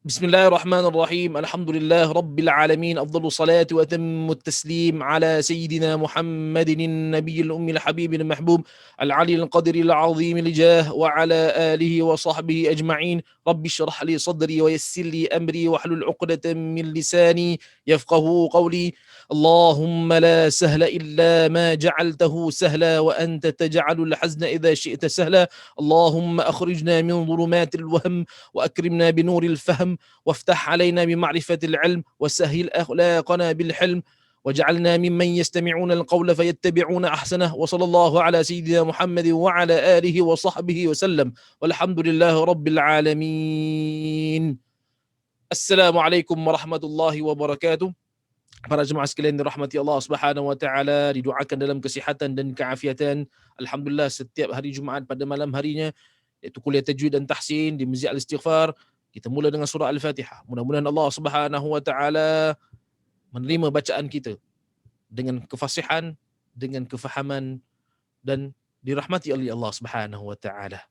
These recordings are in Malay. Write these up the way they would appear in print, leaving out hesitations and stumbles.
بسم الله الرحمن الرحيم الحمد لله رب العالمين أفضل الصلاة وأتم التسليم على سيدنا محمد النبي الأمي الحبيب المحبوب العلي القدر العظيم الجاه وعلى آله وصحبه أجمعين رب اشرح لي صدري ويسر لي أمري واحلل عقدة من لساني يفقه قولي اللهم لا سهل إلا ما جعلته سهلا وأنت تجعل الحزن إذا شئت سهلا اللهم أخرجنا من ظلمات الوهم وأكرمنا بنور الفهم وافتح علينا بمعرفة العلم وسهل أخلاقنا بالحلم واجعلنا ممن يستمعون القول فيتبعون أحسنه وصلى الله على سيدنا محمد وعلى آله وصحبه وسلم والحمد لله رب العالمين. Assalamualaikum warahmatullahi wabarakatuh. Para jemaah sekalian dirahmati Allah Subhanahu wa taala, didoakan dalam kesihatan dan keafiatan. Alhamdulillah setiap hari Jumaat pada malam harinya iaitu kuliah tajwid dan tahsin di Masjid Al-Istighfar. Kita mula dengan surah Al-Fatihah. Mudah-mudahan Allah Subhanahu wa taala menerima bacaan kita dengan kefasihan, dengan kefahaman dan dirahmati oleh Allah Subhanahu wa taala.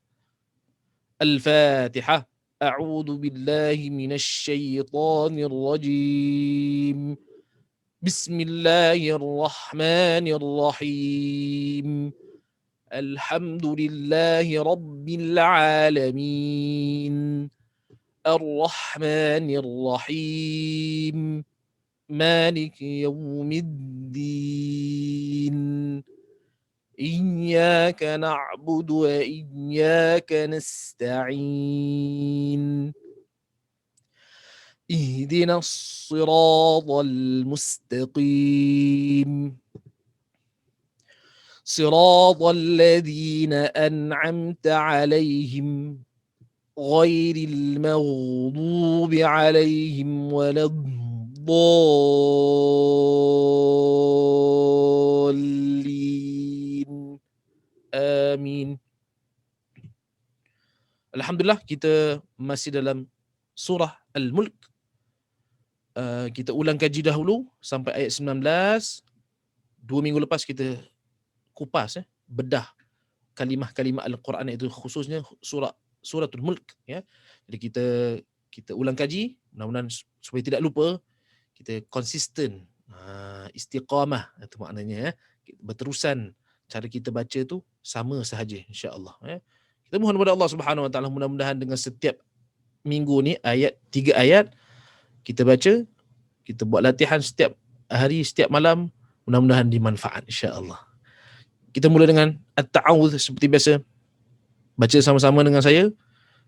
Al-Fatihah. A'udzu billahi minasy syaithanir rajim. Bismillahirrahmanirrahim. Alhamdulillahi rabbil alamin. Ar-Rahmanir-Rahim. مالك يوم الدين إياك نعبد وإياك نستعين اهدنا الصراط المستقيم صراط الذين أنعمت عليهم غير المغضوب عليهم ولا الضالين آمين. Alhamdulillah kita masih dalam surah Al-Mulk. Kita ulang kaji dahulu sampai ayat 19. 2 minggu lepas kita kupas bedah kalimah-kalimah Al-Quran, iaitu khususnya suratul Mulk ya. Jadi kita ulang kaji, mudah-mudahan supaya tidak lupa, kita konsisten, istiqamah itu maknanya ya. Berterusan cara kita baca tu sama sahaja insya-Allah ya. Kita mohon kepada Allah Subhanahu wa taala mudah-mudahan dengan setiap minggu ni 3 ayat kita baca, kita buat latihan setiap hari, setiap malam, mudah-mudahan dimanfaat insya-Allah. Kita mula dengan at-ta'awudz seperti biasa. Baca sama-sama dengan saya.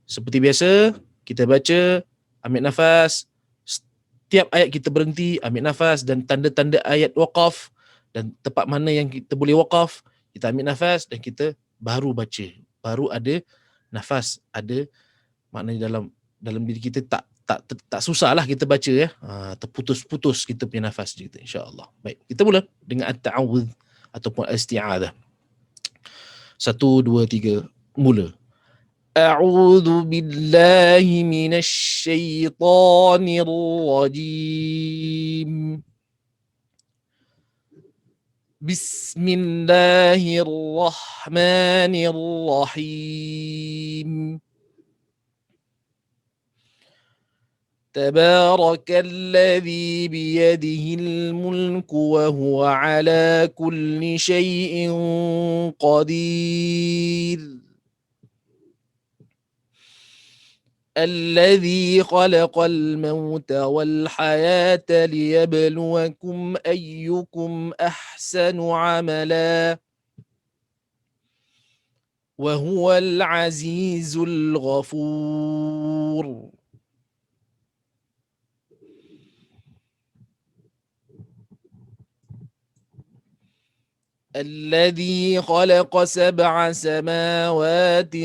Seperti biasa, kita baca, ambil nafas. Setiap ayat kita berhenti, ambil nafas, dan tanda-tanda ayat waqaf dan tempat mana yang kita boleh waqaf, kita ambil nafas dan kita baru baca. Baru ada nafas, ada maknanya dalam diri kita tak susahlah kita baca ya. Terputus-putus kita punya nafas kita insya-Allah. Baik, kita mula dengan at-ta'awudz ataupun isti'adzah. 1 2 3 mula. A'udzu billahi minasy syaithanir rajim. Bismillahirrahmanirrahim. تبارك الذي بيده الملك وهو على كل شيء قدير الذي خلق الموت والحياة ليبلوكم أيكم أحسن عملا وهو العزيز الغفور الذي خلق 7 سماوات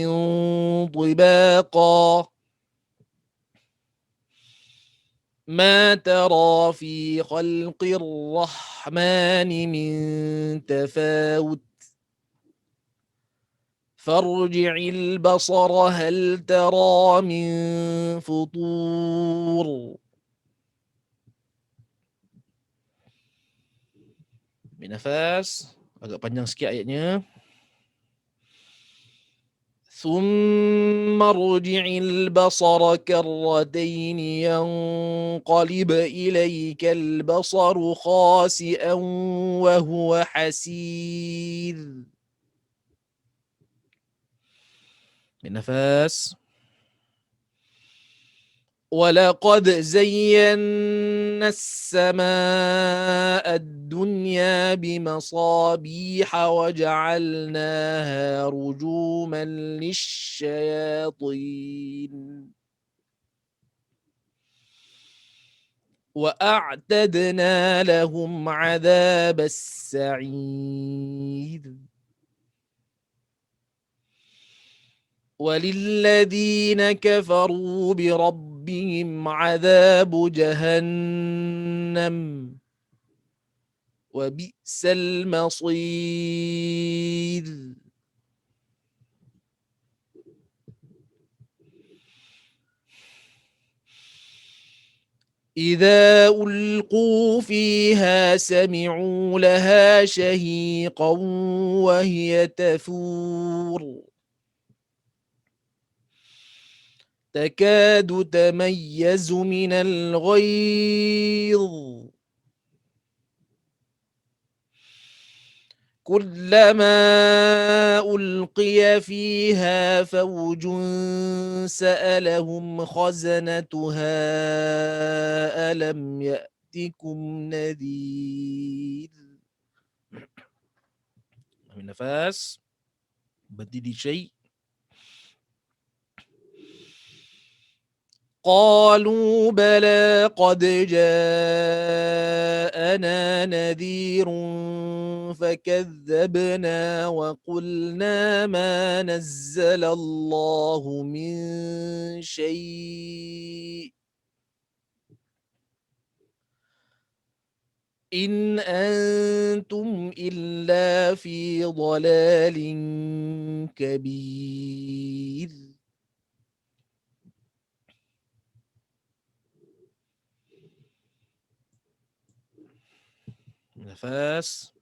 طباقا ما ترى في خلق الرحمن من تفاوت فارجع البصر هل ترى من فطور Ambil nafas, agak panjang sikit ayatnya. ثم ارجع البصر كرتين ينقلب إليك البصر خاسئا وهو حسير. بالنفس. ولقد زينا السماء الدنيا بمصابيح وجعلناها رجوما للشياطين وأعتدنا لهم عذاب السعير. وللذين كفروا بربهم عذاب جهنم وبئس المصير. إذا ألقوا فيها سمعوا لها شهيقا وهي تفور تكاد تميز من الغيظ كلما ألقي فيها فوج سألهم خزنتها ألم يأتكم نذير. من نفس بدي شيء. قالوا بلى قد جاءنا نذير فكذبنا وقلنا ما نزل الله من شيء إن أنتم إلا في ضلال كبير. نفس.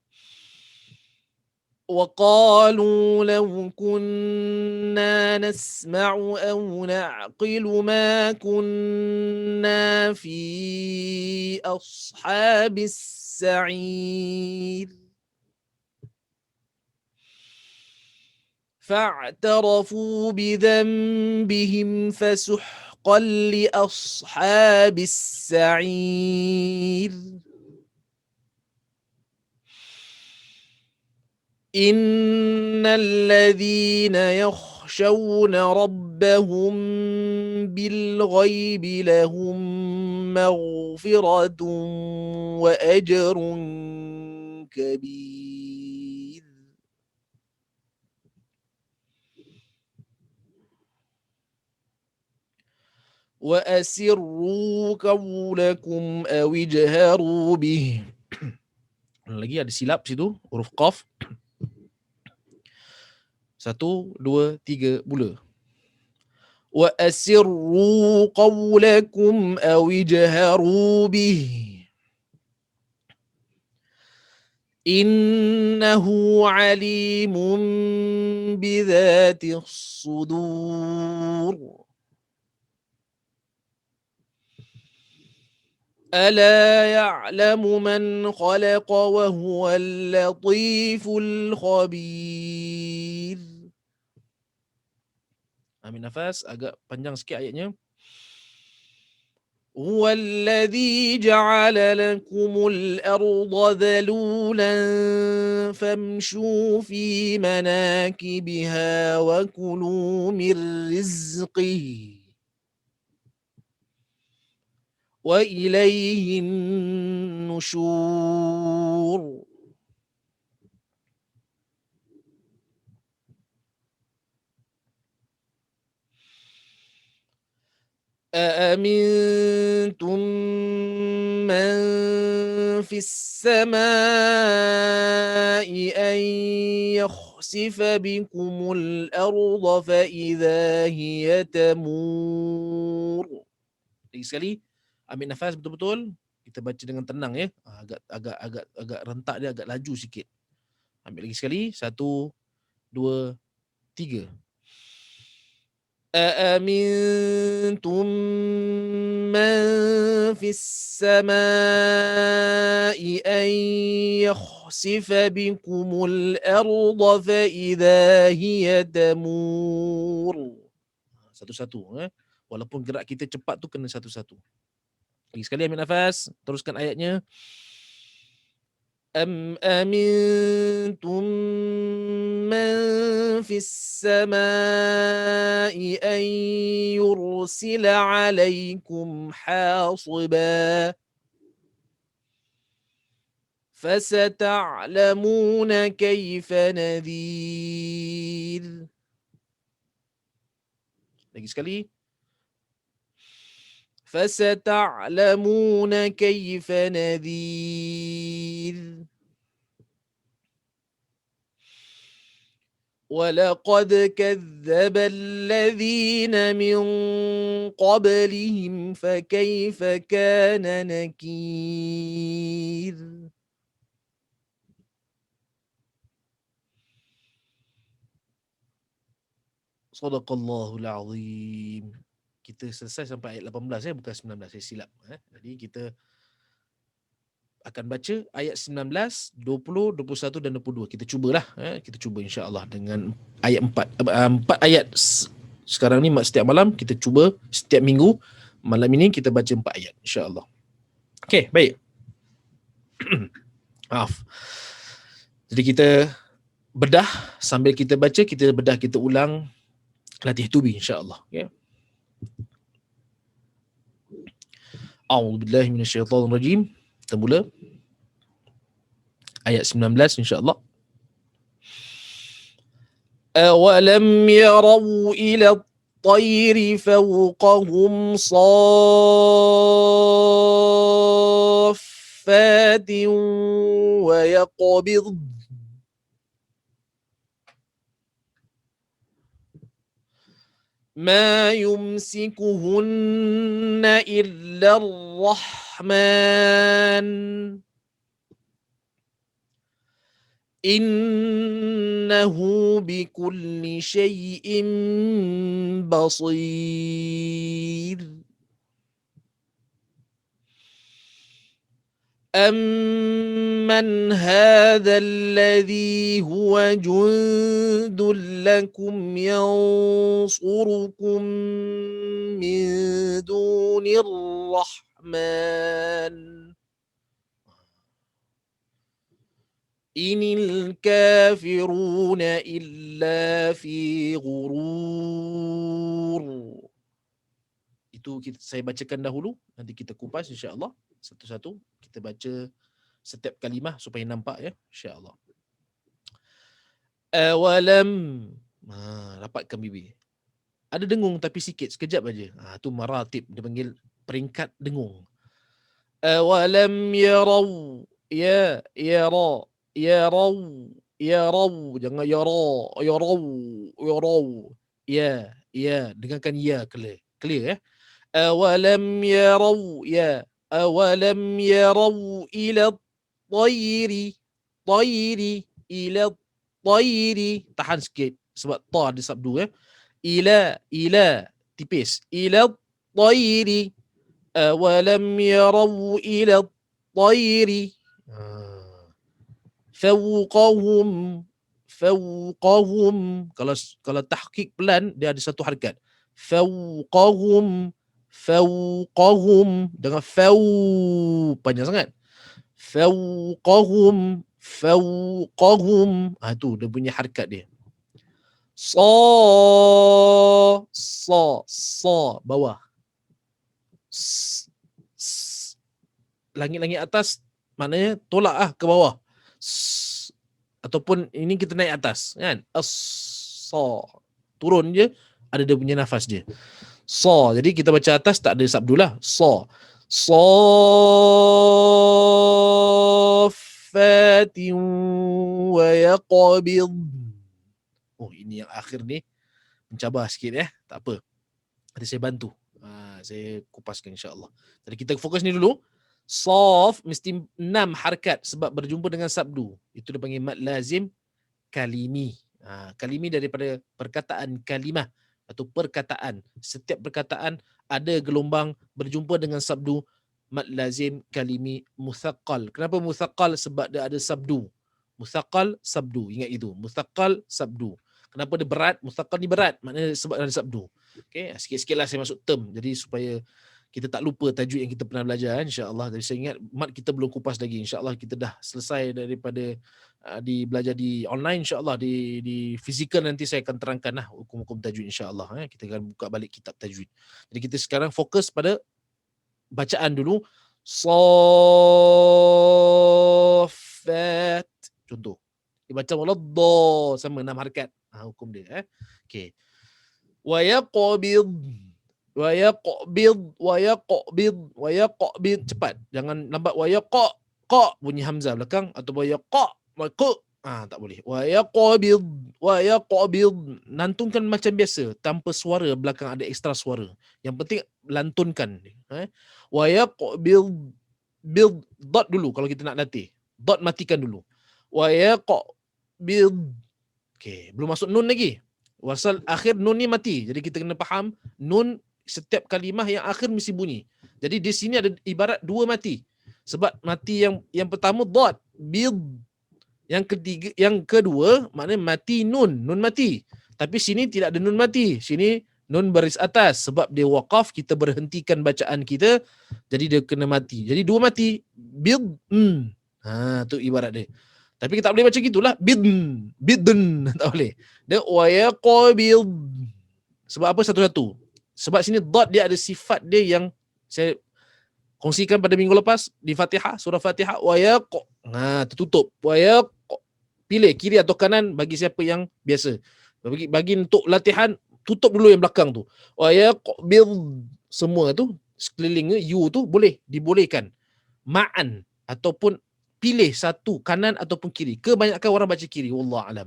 وقالوا لو كنا نسمع أو نعقل ما كنا في أصحاب السعير فاعترفوا بذنبهم فسحقا لأصحاب السعير. إن الذين يخشون ربهم بالغيب لهم مغفرة وأجر كبير. وأسروا قولكم أو اجهروا به. Lagi ada silap situ, huruf qaf. 1, 2, 3 mula. وأسروا قولكم أو اجهروا به إنه عليم بذات الصدور. ألا يعلم من خلق وهو اللطيف الخبير. Ambil nafas, agak panjang sikit ayatnya. هو الذي جعل لكم الأرض ذلولا فامشوا في مناكبها وكلوا من رزقه وإليه النشور. أأمنتم من في السماء أن يخسف بكم الأرض فإذا هي تمور. Lagi sekali, ambil nafas betul-betul. Kita baca dengan tenang ya. Agak rentak dia, agak laju sikit. Ambil lagi sekali. 1, 2, 3. أأمنتم من في السماء أن يخسف بكم الأرض فإذا هي تمور. Satu-satu. Walaupun gerak kita cepat tu kena satu-satu. Lagi sekali ambil nafas. Teruskan ayatnya. أم أمنتم من في السماء أن يرسل عليكم حاصبا فستعلمون كيف نذير. Lagi sekali. فستعلمون كيف نذير. ولقد كذب الذين من قبلهم فكيف كان نكير. Sadaqallahul Azim. Kita selesai sampai ayat 18 bukan 19, saya silap. Jadi kita akan baca ayat 19, 20, 21 dan 22. Kita cubalah. Kita cuba insya-Allah dengan ayat 4 ayat. Sekarang ni setiap malam kita cuba, setiap minggu malam ini kita baca 4 ayat insya-Allah. Okey, baik. Maaf. Jadi kita bedah sambil kita baca, kita bedah, kita ulang latih tubi insya-Allah. Okey. A'udzubillahi minasyaitonirrajim. Kita mula ayat 19 insya-Allah. أَوَلَمْ يَرَوْا إِلَى الطَّيْرِ فَوْقَهُمْ صَافَّاتٍ وَيَقْبِضْنَ مَا يُمْسِكُهُنَّ إِلَّا الرَّحْمَنُ إِنَّهُ بِكُلِّ شَيْءٍ بَصِيرٌ. أَمَّنْ هَذَا الَّذِي هُوَ جُندٌ لَكُمْ يَنصُرُكُم مِّن دُونِ الرَّحْمَنِ إِنِ الْكَافِرُونَ إِلَّا فِي غُرُورٍ. Itu saya bacakan dahulu, nanti kita kupas insya-Allah satu-satu. Kita baca setiap kalimah supaya nampak ya, insya-Allah. Awalam. Rapatkan bibir. Ada dengung tapi sikit, sekejap aja. Tu maratib, dia panggil peringkat dengung. Awalam yarau. Ya ra. Yarau. Yarau, jangan yarau. Ya, dengarkan ya clear. Clear ya. أَوَلَمْ يَرَوْا يَا أَوَلَمْ يَرَوْا إِلَى الطَّيْرِ إِلَى الطَّيْرِ. Tahan sikit sebab ta ada sabdu ya. Ila tipis. إِلَى الطَّيْرِ أَوَلَمْ يَرَوْا إِلَى الطَّيْرِ فَوْقَهُمْ. Kalau tahqiq pelan dia ada satu harakat. Fawqahum dengan faw panjang sangat. Fawqahum. Tu dia punya harakat dia. Sa bawah. Langit-langit atas maknanya tolak ke bawah. Ataupun ini kita naik atas kan. Sa turun je, ada dia punya nafas dia. Sa, jadi kita baca atas tak ada sabdu lah. Sa. Saffatin wa yaqbid. Ini yang akhir ni mencabar sikit ya. Tak apa. Nanti saya bantu. Saya kupaskan insya-Allah. Jadi kita fokus ni dulu. Saf mesti 6 harakat sebab berjumpa dengan sabdu. Itu dia panggil mad lazim kalimi. Kalimi daripada perkataan kalimah atau perkataan. Setiap perkataan ada gelombang berjumpa dengan sabdu mad lazim kalimi muthaqqal. Kenapa muthaqqal? Sebab dia ada sabdu. Muthaqqal sabdu, ingat itu. Muthaqqal sabdu. Kenapa dia berat? Muthaqqal ni berat, maknanya sebab ada sabdu. Okey, sikit-sikitlah saya masuk term jadi supaya kita tak lupa tajwid yang kita pernah belajar, insya-Allah. Jadi saya ingat mat kita belum kupas lagi. Insya-Allah kita dah selesai daripada di belajar di online, insya-Allah. Di fizikal nanti saya akan terangkanlah hukum-hukum tajwid, insya-Allah. Kita akan buka balik kitab tajwid. Jadi kita sekarang fokus pada bacaan dulu. Saffat. Contoh. Dia baca waladdah sama 6 harakat. Hukum dia. Okey. Wa yaqbid. Wa yaqbid. Cepat. Jangan lambat. Wa yaqa. Bunyi hamzah belakang. Atau wa yaqa. Tak boleh. Wa yaqbid. Lantunkan macam biasa. Tanpa suara belakang ada ekstra suara. Yang penting lantunkan. Wa yaqbid. Build. Dot dulu kalau kita nak latih. Dot matikan dulu. Wa yaqbid. Okey. Belum masuk nun lagi. Wasal akhir nun ni mati. Jadi kita kena faham nun setiap kalimah yang akhir mesti bunyi. Jadi di sini ada ibarat dua mati. Sebab mati yang pertama dot, bid. Yang kedua maknanya mati nun mati. Tapi sini tidak ada nun mati. Sini nun baris atas sebab dia waqaf, kita berhentikan bacaan kita, jadi dia kena mati. Jadi dua mati. Bid. Tu ibarat dia. Tapi kita tak boleh baca gitulah. Bidn. Tak boleh. Dia wa yaqbil. Sebab apa satu-satu? Sebab sini dot dia ada sifat dia yang saya kongsikan pada minggu lepas di Fatihah, surah Fatihah. Wa yaq. Tertutup. Wa yaq. Pilih kiri atau kanan bagi siapa yang biasa. Bagi untuk latihan, tutup dulu yang belakang tu. Wa yaqbil. Semua tu sekelilingnya you tu dibolehkan. Ma'an ataupun pilih satu, kanan ataupun kiri. Kebanyakan orang baca kiri, wallahu alam.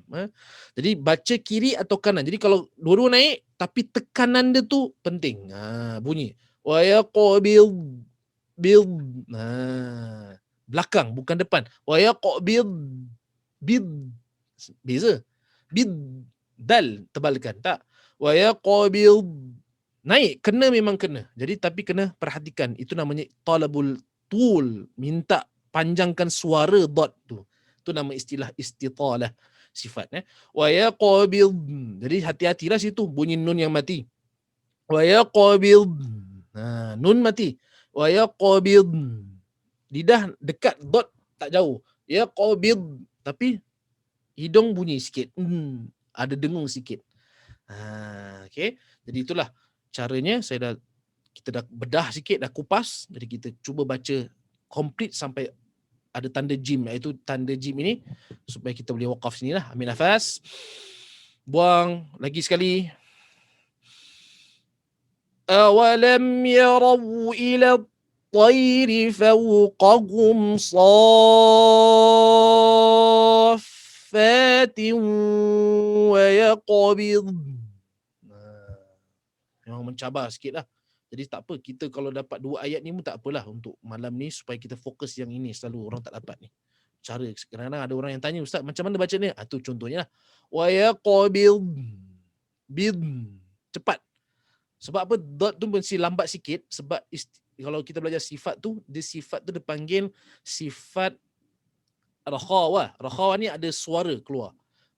Jadi baca kiri atau kanan. Jadi kalau dua-dua naik tapi tekanan dia tu penting. Bunyi wa yaqbil bil. Belakang bukan depan. Wa yaqbil bid. Beza. Bid dal tebalkan tak. Wa yaqbil naik kena memang kena. Jadi tapi kena perhatikan. Itu namanya talabul tul, minta panjangkan suara dot tu. Itu nama istilah istitalah sifat. Wa yaqbil. Jadi hati-hatilah situ bunyi nun yang mati. Wa yaqbil. Nun mati. Wa yaqbil. Lidah dekat dot tak jauh. Yaqbil. Tapi hidung bunyi sikit. Ada dengung sikit. Okey. Jadi itulah caranya. Kita dah bedah sikit, dah kupas. Jadi kita cuba baca komplit sampai ada tanda jim, iaitu tanda jim ini supaya kita boleh waqaf sinilah. Ambil nafas, buang lagi sekali. Awalam yarau ila at-tayri fawqahum saffatin wa yaqbid. Memang mencabar sikitlah. Jadi tak apa, kita kalau dapat dua ayat ni pun tak apalah untuk malam ni, supaya kita fokus yang ini. Selalu orang tak dapat ni. Cara, kadang-kadang ada orang yang tanya, Ustaz macam mana baca ni? Tu contohnya lah. Wa yaqbil. Bid. Cepat. Sebab apa? Dot tu mesti lambat sikit. Sebab kalau kita belajar sifat tu, sifat tu dipanggil sifat rakhawah. Rakhawah ni ada suara keluar.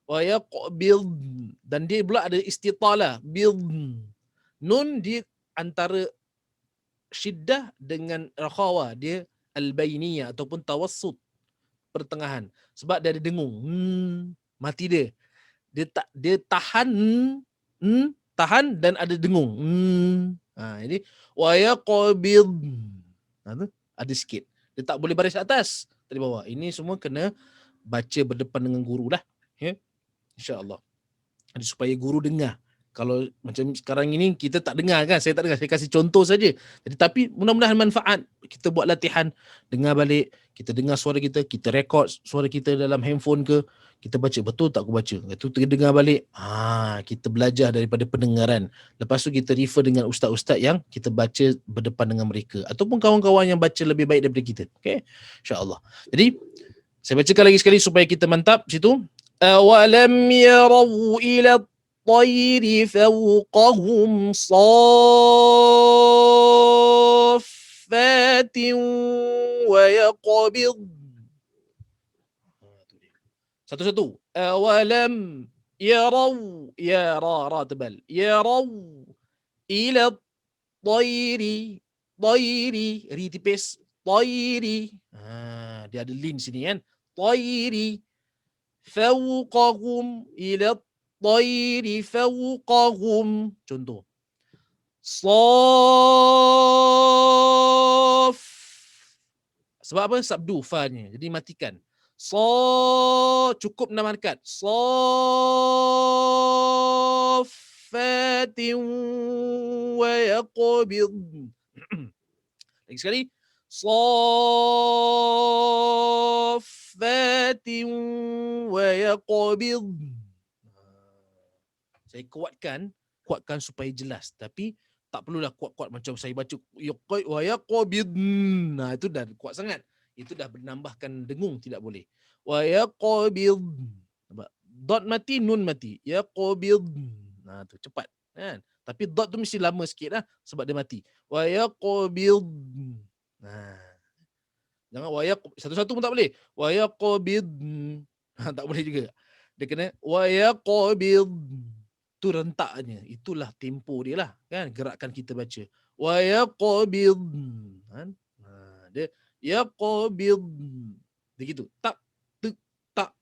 Wa yaqbil. Dan dia pula ada istitalah. Bil. Nun dia antara syiddah dengan rakhawa, dia al-bainiyah ataupun tawassut, pertengahan. Sebab dia ada dengung. Mati dia. Dia tahan tahan dan ada dengung. Ini wa yaqbil. Ada sikit. Dia tak boleh baris atas dari bawah. Ini semua kena baca berdepan dengan guru lah. Insya-Allah. Jadi supaya guru dengar. Kalau macam sekarang ini kita tak dengar kan, saya tak dengar, saya kasih contoh saja. Jadi tapi mudah-mudahan manfaat. Kita buat latihan, dengar balik, kita dengar suara kita, kita rekod suara kita dalam handphone ke, kita baca betul tak aku baca. Itu dengar balik. Kita belajar daripada pendengaran. Lepas tu kita refer dengan ustaz-ustaz yang kita baca berdepan dengan mereka ataupun kawan-kawan yang baca lebih baik daripada kita. Okey, insya-Allah. Jadi saya bacakan lagi sekali supaya kita mantap situ. Awalam yarau ila الطير فوقهم صافات ويقبض. Satu-satu. Awalam yarau, ya ra tebal. Yarau ila tairi, tairi, ri tipis, tairi. Dia ada lin sini kan. Tairi fawqahum ila tairi fawqahum. Contoh. Saf. Sebab apa? Sabdu fa-nya. Jadi matikan. Cukup 6 harakat. Saffatin wa yaqbid. Lagi sekali. Saffatin wa yaqbid. Saya kuatkan supaya jelas, tapi tak perlulah kuat-kuat macam saya baca wa yaqbid. Nah, itu dah kuat sangat. Itu dah menambahkan dengung, tidak boleh. Wa yaqbid. Nampak? Dot mati, nun mati. Yaqbid. Nah, tu cepat kan. Tapi dot tu mesti lama sikitlah sebab dia mati. Wa yaqbid. Nah. Jangan wa yaq satu-satu pun tak boleh. Wa yaqbid. Tak boleh juga. Dia kena wa yaqbid. Tu rentaknya. Itulah tempo dia lah kan, gerakan kita baca. Wa yaqbid. Kan? Dia yaqbid. Begitu. Tak tak.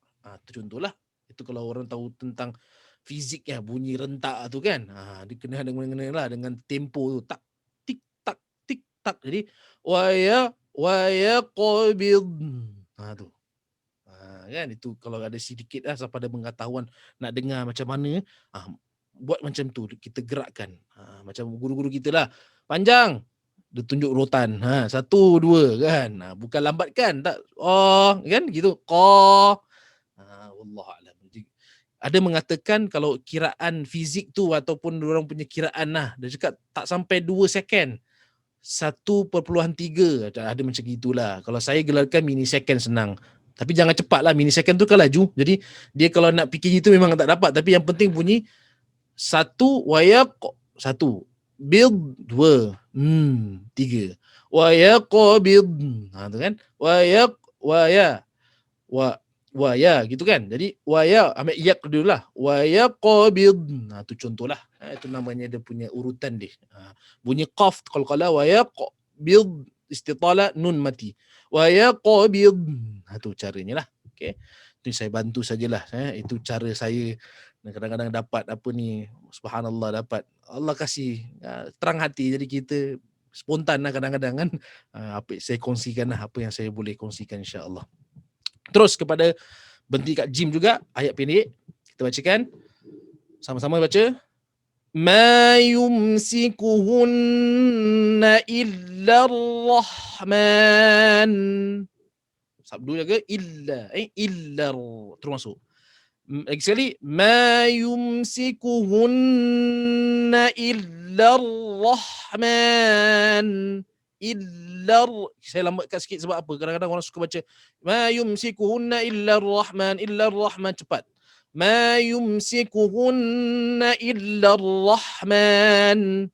Tu contohlah. Itu kalau orang tahu tentang fizik ya, bunyi rentak tu kan. Dia kena dengan tempo tu. Tak tik tak tik tak. Jadi wa yaqbid. Tu. Kan itu kalau ada sedikit siapa ada pengetahuan nak dengar macam mana, buat macam tu, kita gerakkan. Macam guru-guru kita lah. Panjang. Dia tunjuk rotan. 1, 2 kan. Bukan lambatkan. Tak. Oh, kan gitu. Qah. Wallahualam. Ada mengatakan kalau kiraan fizik tu ataupun orang punya kiraan dia cakap tak sampai 2 second. 1.3. Ada macam gitulah. Kalau saya gelarkan minisecond senang. Tapi jangan cepatlah, minisecond tu kan laju. Jadi dia kalau nak fikir gitu memang tak dapat. Tapi yang penting bunyi 1 wayaq 1, build 2, 3. Wayaqbid. Tu kan? Waya gitu kan. Jadi waya ambil yak dululah. Wayaqbid. Tu contohlah. Itu namanya dia punya urutan dia. Bunyi qaf qalqala wayaqbid istitala nun mati. Wayaqbid. Tu caranya lah. Okey. Itu saya bantu sajalah. Itu cara saya kadang-kadang dapat apa ni, subhanallah, dapat Allah kasih terang hati, jadi kita spontan lah kadang-kadang kan. Apa saya kongsikan lah apa yang saya boleh kongsikan, insya-Allah. Terus kepada berhenti kat gym juga, ayat pendek kita bacakan sama-sama. Baca ma yumsikuhunna illa ar-rahman. Sabdu jaga illa terus masuk. Lagi sekali, ma yumsikuhunna illa ar-rahman. Saya lambatkan sikit sebab apa? Kadang-kadang orang suka baca ma yumsikuhunna illa ar-rahman, illa ar-rahman cepat. Ma yumsikuhunna illa ar-rahman.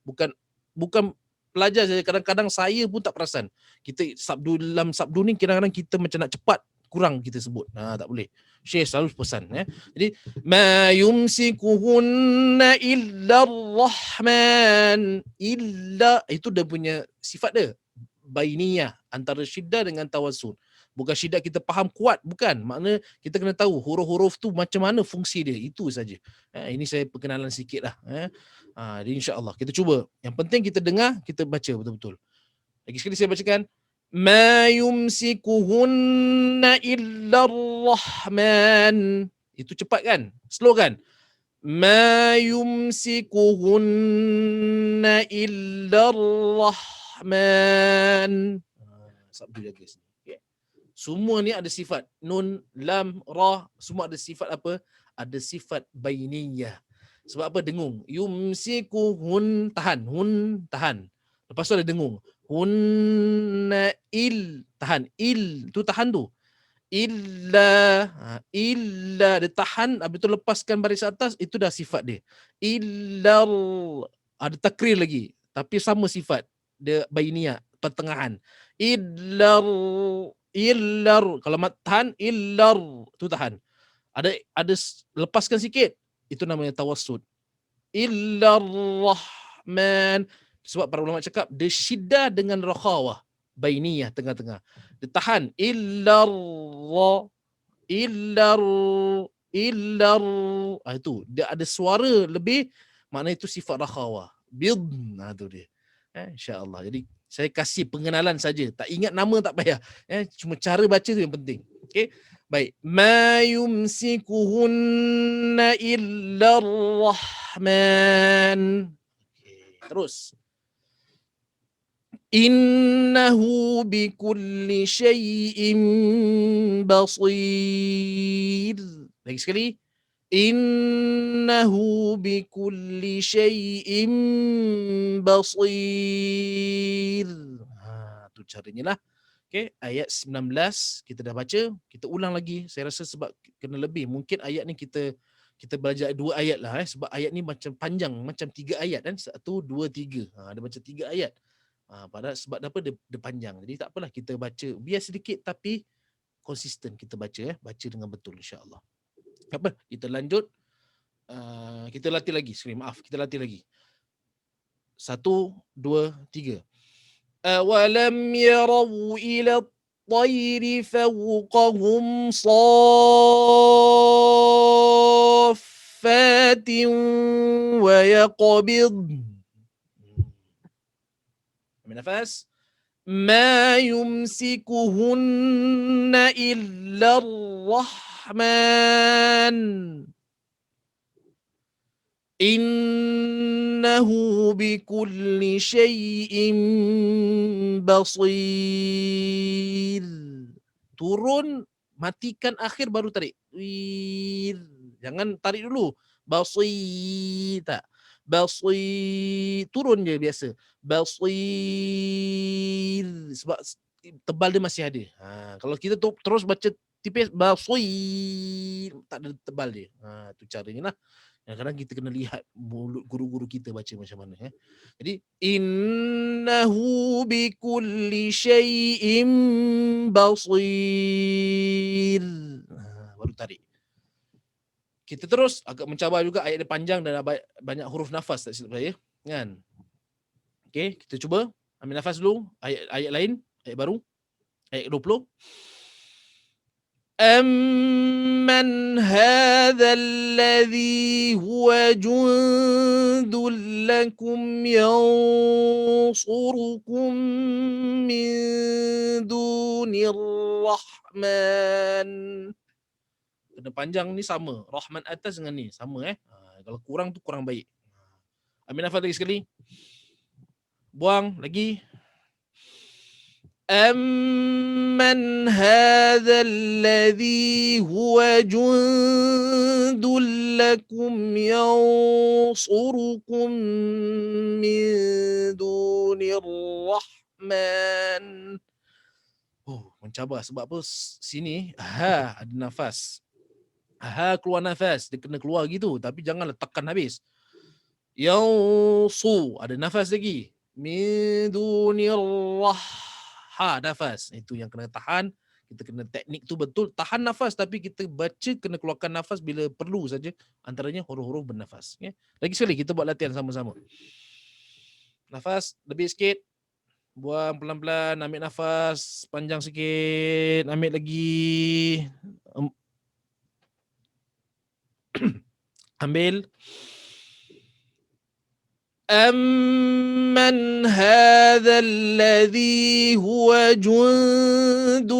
Bukan pelajar saja, kadang-kadang saya pun tak perasan. Kita dalam sabdu ni kadang-kadang kita macam nak cepat, kurang kita sebut. Tak boleh. Syekh selalu pesan Jadi ma yumsikuhunna illa ar-rahman. Illa itu dia punya sifat dia. Bainiyah, antara syiddah dengan tawassul. Bukan syiddah kita faham kuat, bukan. Makna kita kena tahu huruf-huruf tu macam mana fungsi dia. Itu saja. Ini saya perkenalan sikitlah. Jadi insya-Allah kita cuba. Yang penting kita dengar, kita baca betul-betul. Lagi sekali saya bacakan. Ma yumsikuhunna illa ar-rahman. Itu cepat kan? Slow kan? Ma yumsikuhunna illa ar-rahman. Sabdu jaga sini. Okay. Semua ni ada sifat. Nun, lam, ra. Semua ada sifat apa? Ada sifat bainiyah. Sebab apa? Dengung. Yumsikuhun, tahan. Hun, tahan. Lepas tu ada dengung. Hunna il, tahan. Il tu tahan tu. illa dia tahan, habis tu lepaskan baris atas, itu dah sifat dia. Illar, ada takrir lagi, tapi sama sifat dia, bainiyah, pertengahan. Illar, kalau tahan, illar tu tahan. Ada lepaskan sikit, itu namanya tawassud. Illar rahman, sebab para ulama cakap dia syiddah dengan rakhawah, bainiyah, tengah-tengah. Dia tahan, illar, itu dia ada suara lebih, makna itu sifat rakhawah. Bid, tu dia. Insya-Allah. Jadi saya kasih pengenalan saja, tak ingat nama tak payah. Cuma cara baca tu yang penting. Okey. Baik. Ma yumsikuhunna illa rahman. Okay. Terus. Innahu bikulli syai'in basir. Lagi sekali. Innahu bikulli syai'in basir. Tu caranya lah. Okay, ayat 19 kita dah baca, kita ulang lagi. Saya rasa sebab kena lebih, mungkin ayat ni kita belajar 2 ayat lah, sebab ayat ni macam panjang, macam 3 ayat kan, 1, 2, 3. Ada macam 3 ayat. Padahal sebab apa dia panjang. Jadi tak apalah, kita baca biar sedikit tapi konsisten kita baca, baca dengan betul insya-Allah. Apa? Kita lanjut. Kita latih lagi. Maaf, kita latih lagi. 1, 2, 3. أولم يروا إلى الطير فوقهم صافات ويقبض. من نفس. ما يمسكهن إلا الرحمن Innahu bikulli syai'in basir. Turun, matikan akhir baru tarik. Jangan tarik dulu. Basir, tak. Basir, turun je biasa. Basir, sebab tebal dia masih ada. Kalau kita terus baca tipis, basir, tak ada tebal dia. Tu caranya lah. Kadang-kadang kita kena lihat mulut guru-guru kita baca macam mana. Jadi, innahu bikulli syai'in basir. Baru tarik. Kita terus, agak mencabar juga, ayat dia panjang dan banyak huruf nafas, tak silap saya. Kan? Okay, kita cuba. Ambil nafas dulu. Ayat lain, ayat baru. Ayat 20. أَمَّنْ هَذَا الَّذِي هُوَ جُندٌ لَكُمْ يَنْصُرُكُم مِّن دُونِ الرَّحْمَنِ. Kena panjang ni sama. Rahman atas dengan ni sama. Kalau kurang tu kurang baik. Ambil nafas lagi sekali. Buang lagi. أَمَّنْ هَذَا الَّذِي هُوَ جُندٌ لَكُمْ يَنْصُرُكُم مِّن دُونِ الرَّحْمَنِ. Mencabar sebab apa? Sini ada nafas. Keluar nafas, dia kena keluar gitu, tapi janganlah tekan habis. Yansu, ada nafas lagi. Min dunir nafas. Itu yang kena tahan. Kita kena teknik tu betul. Tahan nafas, tapi kita baca kena keluarkan nafas bila perlu saja. Antaranya huruf-huruf bernafas. Okay? Lagi sekali kita buat latihan sama-sama. Nafas lebih sikit. Buang pelan-pelan. Ambil nafas panjang sikit. Ambil lagi. Ambil. أَمَّنْ هَذَا الَّذِي هُوَ جُندٌ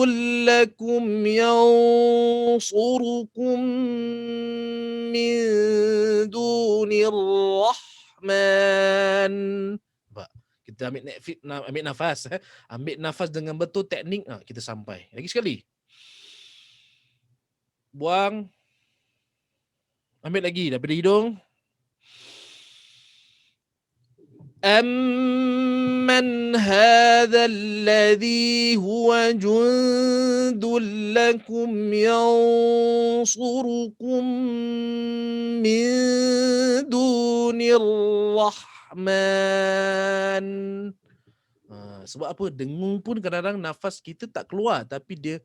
لَكُمْ يَنْصُرُكُم مِّن دُونِ الرَّحْمَنِ. Kita ambil nafas. Ambil nafas dengan betul teknik. Kita sampai. Lagi sekali. Buang. Ambil lagi daripada hidung. أَمَّنْ هَذَا الَّذِي هُوَ جُندٌ لَكُمْ يَنْصُرُكُمْ مِنْ دُونِ الرَّحْمَنِ. Sebab apa? Dengung pun kadang-kadang nafas kita tak keluar, tapi dia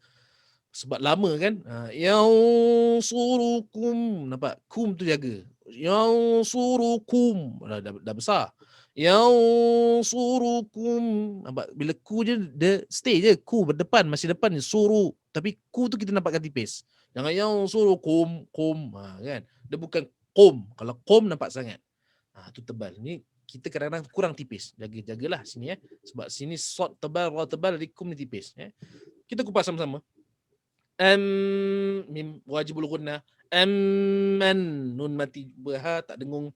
sebab lama kan. Yansurukum, nampak? Kum tu jaga. Yansurukum, dah besar. Yansurukum, nampak? Bila ku je dia stay je, ku berdepan, masih depan ni suru. Tapi ku tu kita nampakkan tipis. Jangan yansurukum, kum, kan? Dia bukan kum. Kalau kum nampak sangat. Tu tebal. Ni kita kadang-kadang kurang tipis. Jagalah sini Sebab sini sod tebal, ra tebal, di kum ni tipis. Kita kupas sama-sama. Mim wajibul gunnah. Man, nun mati berha tak dengung.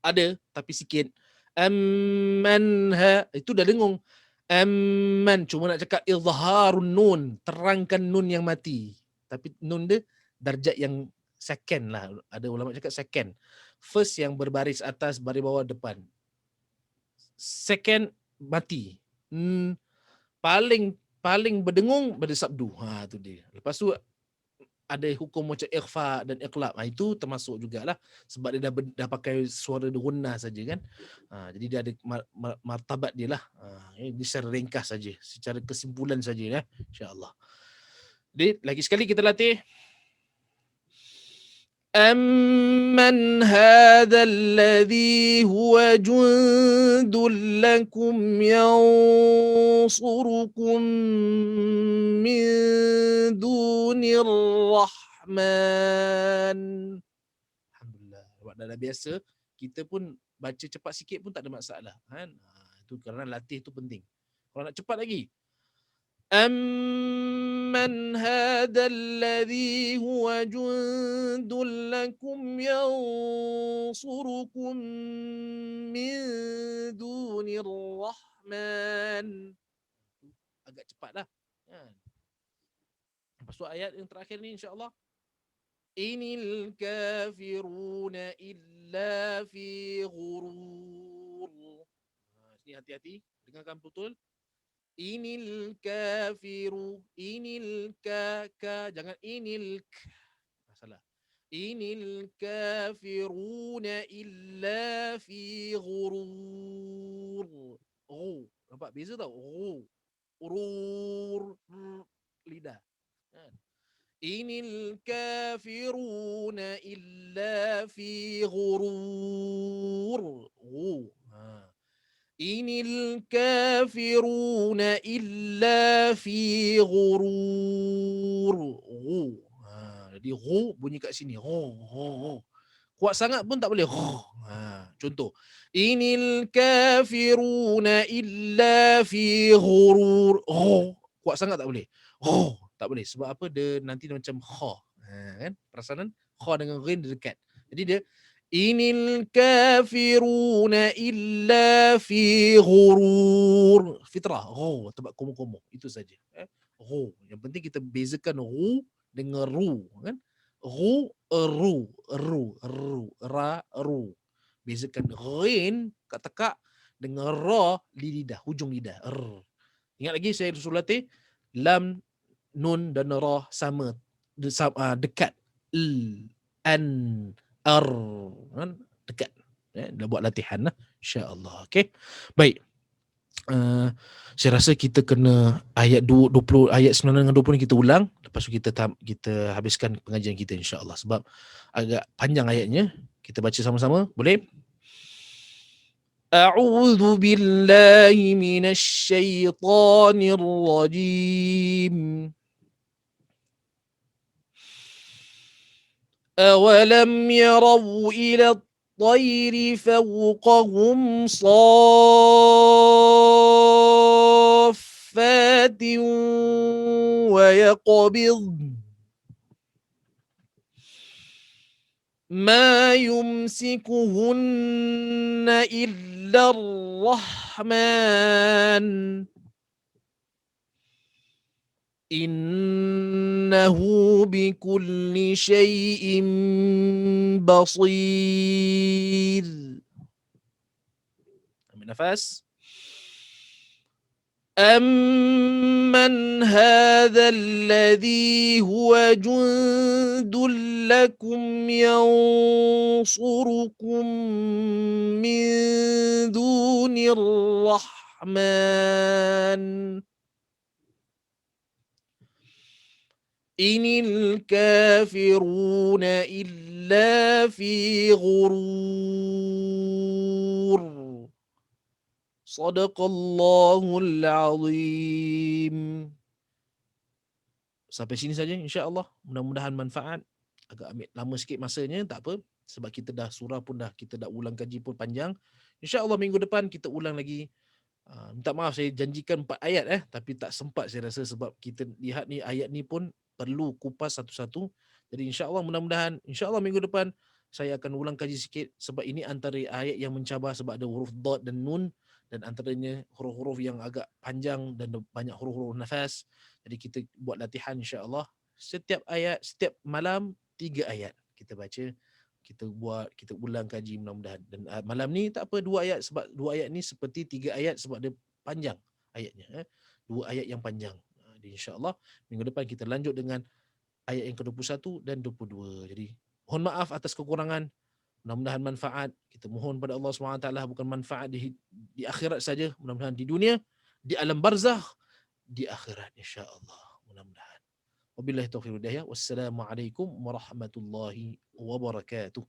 Ada tapi sikit. Ha itu dah dengung. Man cuma nak cakap izharun nun, terangkan nun yang mati. Tapi nun dia darjat yang second lah. Ada ulama cakap second. First yang berbaris atas, baris bawah, depan. Second mati. Paling berdengung pada sabdu. Tu dia. Lepas tu ada hukum macam ikhfa dan iqlab. Itu termasuk jugalah sebab dia dah pakai suara gunnah saja kan. Jadi dia ada martabat dia lah. Ini secara ringkas saja, secara kesimpulan saja insya-Allah. Jadi lagi sekali kita latih. أَمَّنْ هَذَا الَّذِي هُوَ جُندٌ لَكُمْ يَنْصُرُكُمْ مِنْ دُونِ الرَّحْمَنِ. Alhamdulillah. Sebab dah biasa, kita pun baca cepat sikit pun tak ada masalah. Kan? Itu kerana latih tu penting. Kalau nak cepat lagi, أَمَّنْ هَذَا الَّذِي هُوَ جُندٌ لَكُمْ يَنْصُرُكُمْ مِنْ دُونِ الرَّحْمَنِ. Agak cepatlah. Lepas tu ayat yang terakhir ni insya-Allah. Inil kafiruna illa fi ghurur. Sini hati-hati, dengarkan betul. Inil kafiru, inil ka, jangan inil k. Salah. Inil kafiruna illa fi ghurur. Nampak beza tau? Urur, lidah. Inil kafiruna illa fi ghurur. Inil kafiruna illa fi ghurur. Jadi bunyi kat sini. Kuat sangat pun tak boleh. Contoh. Inil kafiruna illa fi ghurur. Kuat sangat tak boleh. Tak boleh. Sebab apa? Dia nanti macam kha. Kan? Perasanan kha dengan ghin dekat. Jadi dia Inil kafiruna illa fi ghurur. Fitrah. Tempat komo-komo. Itu saja. Yang penting kita bezakan dengan ru. Kan? Ru. Ra, ru. Bezakan ghin kat tekak dengan ra di lidah. Hujung lidah. Ingat lagi saya suruh latih. Lam, nun dan ra sama. Dekat. An, kan dekat. Dah buat latihan lah insya-Allah. Okey. Baik. Saya rasa kita kena ayat 20, ayat 9 dengan 20 ni kita ulang, lepas tu kita habiskan pengajian kita insya-Allah sebab agak panjang ayatnya. Kita baca sama-sama, boleh? A'udzu billahi minasy syaithanir rajim. أَوَلَمْ يَرَوْا إِلَى الطَّيْرِ فَوْقَهُمْ صَافَّاتٍ وَيَقْبِضْنَ مَا يُمْسِكُهُنَّ إِلَّا الرَّحْمَنُ Innahu bikulli syai'in basir. ambil nafas. أَمَّنْ هَذَا الَّذِي هُوَ جُندٌ لَكُمْ يَنصُرُكُم مِّن دُونِ الرَّحْمَنِ إِنِ الْكَافِرُونَ إِلَّا فِي غُرُورٍ. Sadaqallahul azim. Sampai sini saja insya-Allah. Mudah-mudahan manfaat. Agak ambil lama sikit masanya, tak apa. Sebab kita dah surah pun dah, kita dah ulang kaji pun panjang. Insya-Allah minggu depan kita ulang lagi. Minta maaf saya janjikan 4 ayat tapi tak sempat saya rasa sebab kita lihat ni ayat ni pun perlu kupas satu-satu. Jadi insya-Allah mudah-mudahan insya-Allah minggu depan saya akan ulang kaji sikit sebab ini antara ayat yang mencabar sebab ada huruf dad dan nun dan antaranya huruf-huruf yang agak panjang dan banyak huruf-huruf nafas. Jadi kita buat latihan insya-Allah setiap ayat setiap malam 3 ayat kita baca, kita buat, kita ulang kaji mudah-mudahan. Dan malam ni tak apa 2 ayat sebab 2 ayat ni seperti 3 ayat sebab dia panjang ayatnya. 2 ayat yang panjang. Jadi insya-Allah minggu depan kita lanjut dengan ayat yang ke-21 dan 22. Jadi mohon maaf atas kekurangan. Mudah-mudahan manfaat. Kita mohon pada Allah SWT bukan manfaat di akhirat saja, mudah-mudahan di dunia, di alam barzakh, di akhirat insya-Allah. Mudah-mudahan. Wabillahi taufiq wal hidayah. Wassalamualaikum warahmatullahi wabarakatuh.